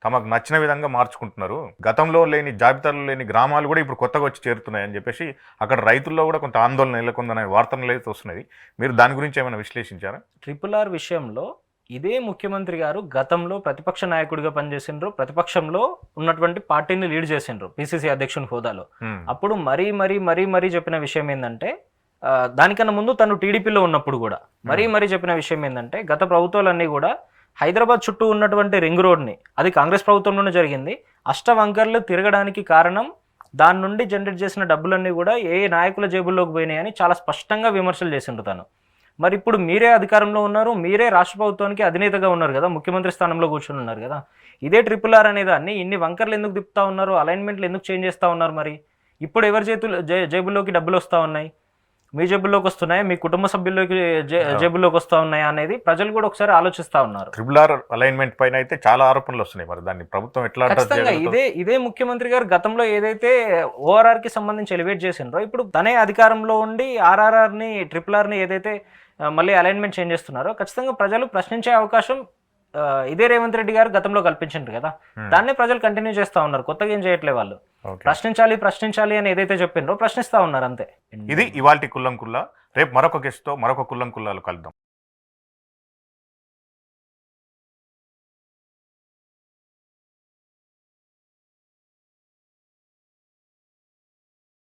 తమకు నచ్చిన విధంగా మార్చుకుంటున్నారు. గతంలో లేని జాబితాలో లేని గ్రామాలు కూడా ఇప్పుడు కొత్తగా వచ్చి చేరుతున్నాయని చెప్పేసి అక్కడ రైతుల్లో కూడా కొంత ఆందోళన నెలకొందనే వార్తలు అయితే వస్తున్నాయి. మీరు దాని గురించి ఏమైనా విశ్లేషించారా? ట్రిపుల్ ఆర్ విషయంలో ఇదే ముఖ్యమంత్రి గారు గతంలో ప్రతిపక్ష నాయకుడిగా పనిచేసిండ్రు, ప్రతిపక్షంలో ఉన్నటువంటి పార్టీని లీడ్ చేసిండ్రు పిసిసి అధ్యక్షుని హోదాలో. అప్పుడు మరీ చెప్పిన విషయం ఏంటంటే, దానికన్నా ముందు తను టీడీపీలో ఉన్నప్పుడు కూడా మరీ చెప్పిన విషయం ఏంటంటే, గత ప్రభుత్వాలన్నీ కూడా హైదరాబాద్ చుట్టూ ఉన్నటువంటి రింగ్ రోడ్ని, అది కాంగ్రెస్ ప్రభుత్వంలోనే జరిగింది, అష్టవంకర్లు తిరగడానికి కారణం దాని నుండి జనరేట్ చేసిన డబ్బులన్నీ కూడా ఏ నాయకుల జేబుల్లోకి పోయినాయని చాలా స్పష్టంగా విమర్శలు చేసిండ్రు తను. మరి ఇప్పుడు మీరే అధికారంలో ఉన్నారు, మీరే రాష్ట్ర ప్రభుత్వానికి అధినేతగా ఉన్నారు కదా, ముఖ్యమంత్రి స్థానంలో కూర్చొని ఉన్నారు కదా, ఇదే ట్రిపుల్ ఆర్ అనే దాన్ని ఇన్ని వంకర్లు ఎందుకు తిప్పుతా ఉన్నారు, అలైన్మెంట్లు ఎందుకు చేంజ్ చేస్తూ ఉన్నారు? మరి ఇప్పుడు ఎవరి జేబుల్లోకి డబ్బులు వస్తూ ఉన్నాయి? మీ జేబుల్లోకి వస్తున్నాయా, మీ కుటుంబ సభ్యుల్లోకి జేబుల్లోకి వస్తా ఉన్నాయా అనేది ప్రజలు కూడా ఒకసారి ఆలోచిస్తా ఉన్నారు. ట్రిపుల్ అలైన్మెంట్ పైన అయితే చాలా ఆరోపణలు వస్తున్నాయి. మరి దాన్ని ప్రభుత్వం ఎట్లా address ఖచ్చితంగా చేయగలుగుతుంది? ఇదే ముఖ్యమంత్రి గారు గతంలో ఏదైతే ఓఆర్ఆర్ కి సంబంధించి ఎలివేట్ చేసిండ్రో ఇప్పుడు తనే అధికారంలో ఉండి ఆర్ఆర్ఆర్ ని ట్రిపుల్ ని ఏదైతే మళ్ళీ అలైన్మెంట్ చేంజ్ చేస్తున్నారో ఖచ్చితంగా ప్రజలు ప్రశ్నించే అవకాశం ఇదే రేవంత్ రెడ్డి గారు గతంలో కల్పించారు కదా, దాన్నే ప్రజలు కంటిన్యూ చేస్తా ఉన్నారు. కొత్తగా ఏం చేయట్లే వాళ్ళు. Okay. ప్రశ్నించాలి అని ఏదైతే చెప్పిండ్రో ప్రశ్నిస్తా ఉన్నారు అంతే. ఇది ఇవాల్టి కుల్లం కుల్లా. రేపు మరొక గెస్ట్తో మరొక కుల్లం కుల్లాలు కలుద్దాం.